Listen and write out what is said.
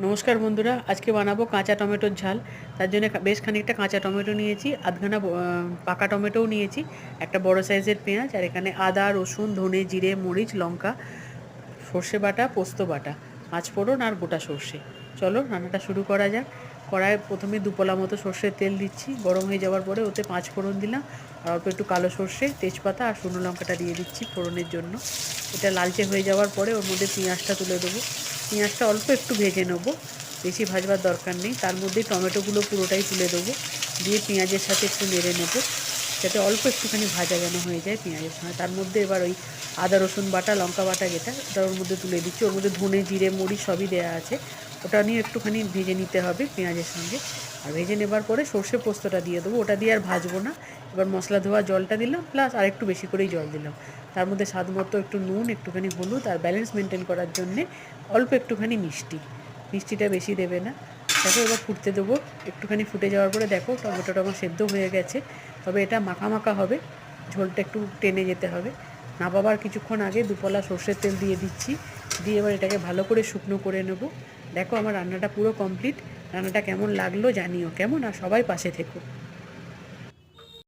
নমস্কার বন্ধুরা, আজকে বানাবো কাঁচা টমেটোর ঝাল। তার জন্য বেশ খানিকটা কাঁচা টমেটো নিয়েছি, আধখানা পাকা টমেটোও নিয়েছি, একটা বড় সাইজের পেঁয়াজ, আর এখানে আদা, রসুন, ধনে, জিরে, মরিচ, লঙ্কা, সর্ষে বাটা, পোস্ত বাটা, পাঁচফোড়ন আর গোটা সর্ষে। চলো রান্নাটা শুরু করা যাক। কড়াইয়ে প্রথমে দুপলা মতো সর্ষের তেল দিচ্ছি। গরম হয়ে যাওয়ার পরে ওতে পাঁচফোড়ন দিলাম, আর অল্প একটু কালো সর্ষে, তেজপাতা আর শুকনো লঙ্কাটা দিয়ে দিচ্ছি ফোড়নের জন্য। এটা লালচে হয়ে যাওয়ার পরে ওর মধ্যে পেঁয়াজটা তুলে দেবো। পেঁয়াজটা অল্প একটু ভেজে নেবো, বেশি ভাজবার দরকার নেই। তার মধ্যে টমেটোগুলো পুরোটাই তুলে দেবো, দিয়ে পেঁয়াজের সাথে একটু নেড়ে নেবো, যাতে অল্প একটুখানি ভাজা যেন হয়ে যায় পেঁয়াজের সঙ্গে। তার মধ্যে এবার ওই আদা রসুন বাটা, লঙ্কা বাটা যেটা, ওটা ওর মধ্যে তুলে দিচ্ছি। ওর মধ্যে ধনে, জিরে, মরিচ সবই দেওয়া আছে। ওটা নিয়ে একটুখানি ভেজে নিতে হবে পেঁয়াজের সঙ্গে। আর ভেজে নেবার পরে সর্ষে পোস্তটা দিয়ে দেবো, ওটা দিয়ে আর ভাজবো না। এবার মশলা ধোয়া জলটা দিলাম, প্লাস আর একটু বেশি করেই জল দিলাম। তার মধ্যে স্বাদ মতো একটু নুন, একটুখানি হলুদ, আর ব্যালেন্স মেনটেন করার জন্যে অল্প একটুখানি মিষ্টিটা বেশি দেবে না। দেখো এবার ফুটতে দেবো। একটুখানি ফুটে যাওয়ার পরে দেখো টমেটোটা আমার সেদ্ধ হয়ে গেছে। তবে এটা মাখা মাখা হবে, ঝোলটা একটু টেনে যেতে হবে। নামাবার কিছুক্ষণ আগে দুপলা সর্ষের তেল দিয়ে দিচ্ছি, দিয়ে এবার এটাকে ভালো করে শুকনো করে নেব। দেখো আমার রান্নাটা পুরো কমপ্লিট। রান্নাটা কেমন লাগলো জানিও কেমন, আর সবাই পাশে থেকো।